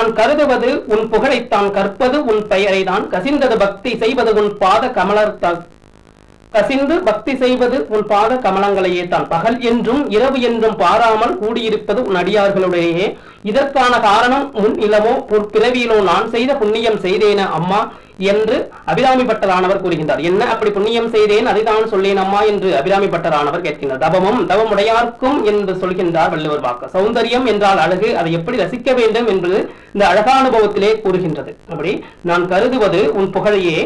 நான் கருதுவது உன் புகழைத்தான், கற்பது உன் பெயரை தான், கசிந்தது பக்தி செய்வது உன் பாத கமலத்தான், கசிந்து பக்தி செய்வது உன் பாத கமலங்களையே தான், பகல் என்றும் இரவு என்றும் பாராமல் கூடியிருப்பது உன் அடியார்களுடையே. இதற்கான காரணம் முன் இளமோ பிறவியிலோ நான் செய்த புண்ணியம் செய்தேன அம்மா என்று அபிராமி பட்டரானவர் கூறுகின்றார். என்ன அப்படி புண்ணியம் செய்தேன், அதைதான் சொல்லேன் அம்மா என்று அபிராமி பட்டரானவர் கேட்கின்றார். தவமும் தவமுடையார்க்கும் என்று சொல்கின்றார் வள்ளுவர் வாக்கு. சௌந்தரியம் என்றால் அழகு, அதை எப்படி ரசிக்க வேண்டும் என்பது இந்த அழகானுபவத்திலே கூறுகின்றது. அப்படி நான் கருதுவது உன் புகழையே,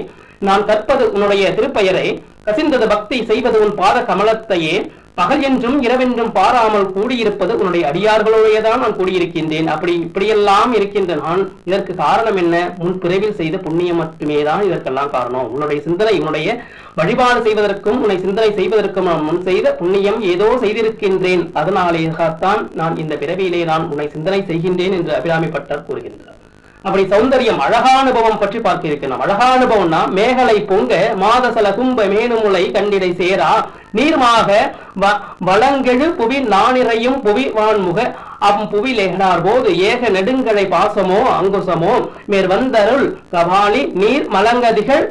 நான் கற்பது உன்னுடைய திருப்பெயரை, கசிந்தது பக்தி செய்வது உன் பாத கமலத்தையே, பகல் என்றும் இரவென்றும் பாராமல் கூடியிருப்பது உன்னுடைய அடியார்களோடையேதான் நான் கூடியிருக்கின்றேன். அப்படி இப்படியெல்லாம் இருக்கின்ற நான் இதற்கு காரணம் என்ன? முன் பிறவில் செய்த புண்ணியம் மட்டுமே தான் இதற்கெல்லாம் காரணம். உன்னுடைய சிந்தனை, உன்னுடைய வழிபாடு செய்வதற்கும் உன்னை சிந்தனை செய்வதற்கும் நான் முன் செய்த புண்ணியம் ஏதோ செய்திருக்கின்றேன், அதனாலேதான் நான் இந்த பிறவியிலே நான் உன்னை சிந்தனை செய்கின்றேன் என்று அபிராமி பட்டர் கூறுகின்றார். அப்படி சௌந்தரியம் அழகானுபவம் பற்றி பார்க்க இருக்கிறோம். அழகானுபவம்னா மேகலை பொங்க மாதசல கும்ப மேனுமுலை கண்டிடை சேரா நீர்மாக வளங்கெழு புவி நானிறையும் புவி வான்முக புவிலேனார் போது ஏக நெடுங்கடை பாசமோ அங்குசமோ மேற் வந்தருள் கபாலி நீர் மலங்கதிகள்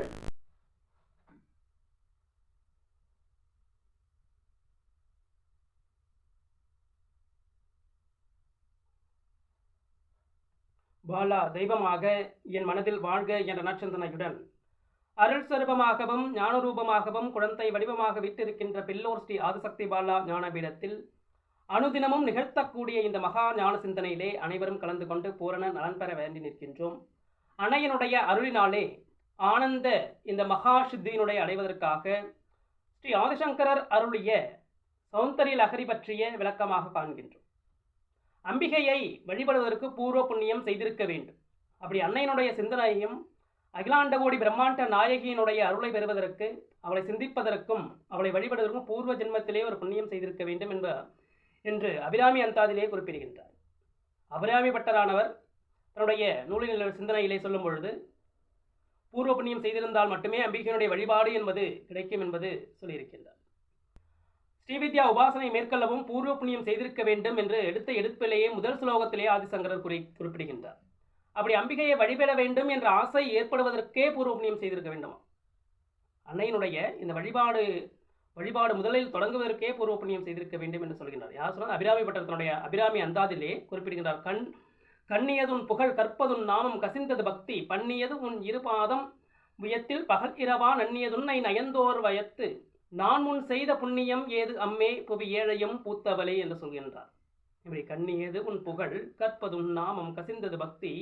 பாலா தெய்வமாக என் மனதில் வாழ்க என்ற நற்சிந்தனையுடன் அருள் சொரூபமாகவும் ஞானரூபமாகவும் குழந்தை வடிவமாக விட்டிருக்கின்ற பில்லோர் ஸ்ரீ ஆதிசக்தி பாலா ஞானபீடத்தில் அனுதினமும் நிகழ்த்தக்கூடிய இந்த மகா ஞான சிந்தனையிலே அனைவரும் கலந்து கொண்டு பூரண நலன் பெற வேண்டி நிற்கின்றோம். அன்னையனுடைய அருளினாலே ஆனந்த இந்த மகா சித்தியினுடைய அடைவதற்காக ஸ்ரீ ஆதிசங்கரர் அருளிய சௌந்தரிய லஹரி பற்றிய விளக்கமாக காண்கின்றோம். அம்பிகையை வழிபடுவதற்கு பூர்வ புண்ணியம் செய்திருக்க வேண்டும். அப்படி அன்னையினுடைய சிந்தனையும் அகிலாண்ட கோடி பிரம்மாண்ட நாயகியினுடைய அருளை பெறுவதற்கு, அவளை சிந்திப்பதற்கும் அவளை வழிபடுவதற்கும் பூர்வ ஜென்மத்திலே ஒரு புண்ணியம் செய்திருக்க வேண்டும் என்று அபிராமி அந்தாதிலே குறிப்பிடுகின்றார். அபிராமி பட்டரானவர் தன்னுடைய நூலின் சிந்தனையிலே சொல்லும் பொழுது பூர்வ புண்ணியம் செய்திருந்தால் மட்டுமே அம்பிகையினுடைய வழிபாடு என்பது கிடைக்கும் என்பது சொல்லியிருக்கின்றார். ஸ்ரீவித்யா உபாசனை மேற்கொள்ளவும் பூர்வ புண்ணியம் செய்திருக்க வேண்டும் என்று எடுத்த எடுப்பிலேயே முதல் ஸ்லோகத்திலே ஆதிசங்கரர் குறிப்பிடுகின்றார். அப்படி அம்பிகையை வழிபெற வேண்டும் என்ற ஆசை ஏற்படுவதற்கே பூர்வ புண்ணியம் செய்திருக்க வேண்டுமா? அன்னையினுடைய இந்த வழிபாடு முதலில் தொடங்குவதற்கே பூர்வ புண்ணியம் செய்திருக்க வேண்டும் என்று சொல்கின்றார். யார் சொன்னால் அபிராமி பட்டத்தினுடைய அபிராமி அந்தாதிலே குறிப்பிடுகின்றார். கண்ணியது உன் புகழ் கற்பதுன் நாமம் கசிந்தது பக்தி பண்ணியது உன் இருபாதம் உயத்தில் பகல் இரவா நன்னியதுன்னை நயந்தோர் வயத்து நான் முன் செய்த புண்ணியம் ஏது அம்மே புவி ஏழையும் பூத்தவளே என்று சொல்கின்றார். இப்படி கண்ணியது உன் புகழ் கற்பதுன் நாமம் கசிந்தது பக்தி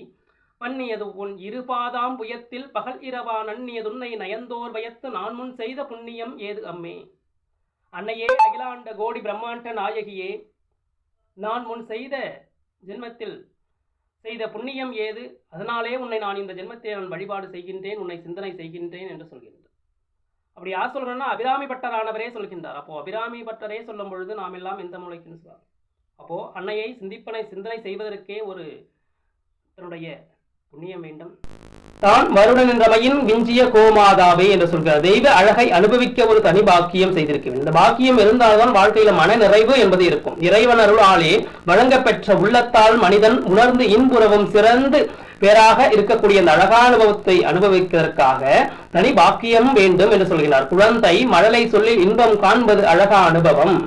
பண்ணியது உன் இருபாதாம் புயத்தில் பகல் இரவா நன்னியதுன்னை நயந்தோர் வயத்து நான் முன் செய்த புண்ணியம் ஏது அம்மே. அன்னையே அகிலாண்ட கோடி பிரம்மாண்ட நாயகியே, நான் முன் செய்த ஜென்மத்தில் செய்த புண்ணியம் ஏது, அதனாலே உன்னை நான் இந்த ஜென்மத்தை நான் வழிபாடு செய்கின்றேன், உன்னை சிந்தனை செய்கின்றேன் என்று சொல்கின்றார். அப்படி யார் சொல்றோம்னா அபிராமி பட்டரானவரே சொல்கின்றார். அப்போ அபிராமி பட்டரே சொல்லும் பொழுது நாம் எல்லாம் எந்த மூலைக்குன்னு சொல்றார். அப்போ அன்னையை சிந்தனை செய்வதற்கே ஒரு தன்னுடைய புண்ணியம் வேண்டும். தான் வருடன் என்றமையின் விஞ்சிய கோமாதாவே என்று சொல்கிறார். தெய்வ அழகை அனுபவிக்க ஒரு தனி பாக்கியம் செய்திருக்க வேண்டும். இந்த பாக்கியம் இருந்தால்தான் வாழ்க்கையில மன நிறைவு என்பது இருக்கும். இறைவன் அருளாலே வழங்க பெற்ற உள்ளத்தால் மனிதன் உணர்ந்து இன்புறவும் சிறந்து பேராக இருக்கக்கூடிய அந்த அழகானுபவத்தை அனுபவிப்பதற்காக தனி பாக்கியம் வேண்டும் என்று சொல்கிறார். குழந்தை மழலை சொல்லி இன்பம் காண்பது அழகா அனுபவம்.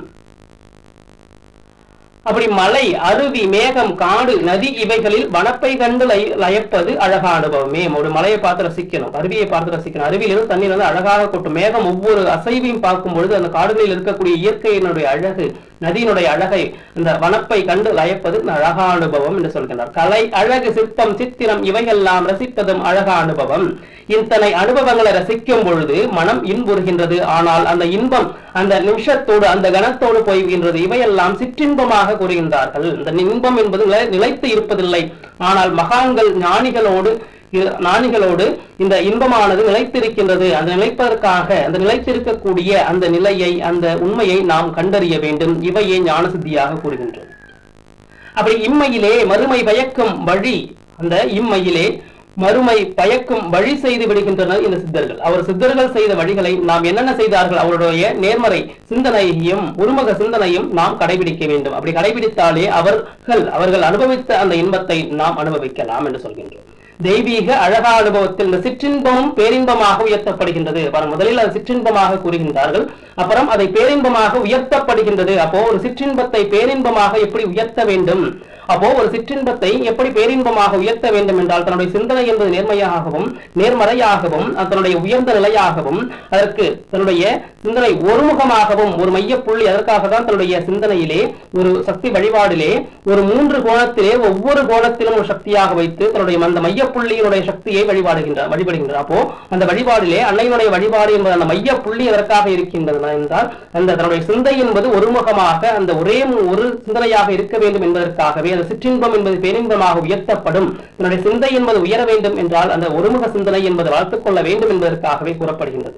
அப்படி மலை, அருவி, மேகம், காடு, நதி இவைகளில் வனப்பை கண்டு லயப்பது அழகா அனுபவமே. ஒரு மலையை பார்த்து ரசிக்கணும், அருவியை பார்த்து ரசிக்கணும். அருவியிலிருந்து தண்ணீர் வந்து அழகாக கொட்டும். மேகம் ஒவ்வொரு அசைவையும் பார்க்கும் பொழுது அந்த காடுகளில் இருக்கக்கூடிய இயற்கையினுடைய அழகு, நதியினுடைய அழகை, இந்த வனப்பை கண்டு லயப்பது அழகா அனுபவம் என்று சொல்கின்றார். கலை, அழகு, சிற்பம், சித்திரம் இவையெல்லாம் ரசிப்பதும் அழகா அனுபவம். இத்தனை அனுபவங்களை ரசிக்கும் பொழுது மனம் இன்புறுகின்றது. ஆனால் அந்த இன்பம் அந்த நிமிஷத்தோடு அந்த கணத்தோடு போய்கின்றது. இவையெல்லாம் சிற்றின்பமாக கூறுகின்றார்கள். இந்த இன்பம் என்பது நிலைத்து இருப்பதில்லை. ஆனால் மகான்கள் ஞானிகளோடு இந்த இன்பமானது நிலைத்திருக்கின்றது. அந்த நிலைப்பதற்காக அந்த நிலைத்திருக்கக்கூடிய அந்த நிலையை, அந்த உண்மையை நாம் கண்டறிய வேண்டும். இவையே ஞான சித்தியாக கூறுகின்றோம். அப்படி இம்மையிலே மறுமை பயக்கும் வழி, அந்த இம்மையிலே மறுமை பயக்கும் வழி செய்து விடுகின்றனர் இந்த சித்தர்கள். அவர் சித்தர்கள் செய்த வழிகளை நாம் என்னென்ன செய்தார்கள், அவருடைய நேர்மறை சிந்தனையையும் ஒருமுக சிந்தனையும் நாம் கடைபிடிக்க வேண்டும். அப்படி கடைபிடித்தாலே அவர்கள் அனுபவித்த அந்த இன்பத்தை நாம் அனுபவிக்கலாம் என்று சொல்கின்றோம். தெய்வீக அழகா அனுபவத்தில் இந்த சிற்றின்பமும் பேரின்பமாக உயர்த்தப்படுகின்றது. முதலில் அது சிற்றின்பமாக கூறுகின்றார்கள், அப்புறம் அதை பேரின்பமாக உயர்த்தப்படுகின்றது. அப்போ ஒரு சிற்றின்பத்தை பேரின்பமாக எப்படி உயர்த்த வேண்டும், அப்போ ஒரு சிற்றின்பத்தை எப்படி பேரின்பமாக உயர்த்த வேண்டும் என்றால் தன்னுடைய சிந்தனை என்பது நேர்மறையாகவும் தன்னுடைய உயர்ந்த நிலையாகவும் அதற்கு தன்னுடைய சிந்தனை ஒருமுகமாகவும் ஒரு மையப்புள்ளி, அதற்காக தான் தன்னுடைய சிந்தனையிலே ஒரு சக்தி வழிபாடிலே ஒரு 3 கோணத்திலே ஒவ்வொரு கோணத்திலும் ஒரு சக்தியாக வைத்து தன்னுடைய அந்த மையப்புள்ளியினுடைய சக்தியை வழிபடுகின்றார். அப்போ அந்த வழிபாடிலே அன்னையினுடைய வழிபாடு என்பது அந்த மையப்புள்ளி எதற்காக இருக்கின்றது என்றால் அந்த தன்னுடைய சிந்தை என்பது ஒருமுகமாக அந்த ஒரே ஒரு சிந்தனையாக இருக்க வேண்டும் என்பதற்காகவே அந்த சிற்றின்பம் என்பது பேரின்பமாக உயர்த்தப்படும். தன்னுடைய சிந்தை என்பது உயர வேண்டும் என்றால் அந்த ஒருமுக சிந்தனை என்பது வளர்த்துக் கொள்ள வேண்டும் என்பதற்காகவே கூறப்படுகின்றது.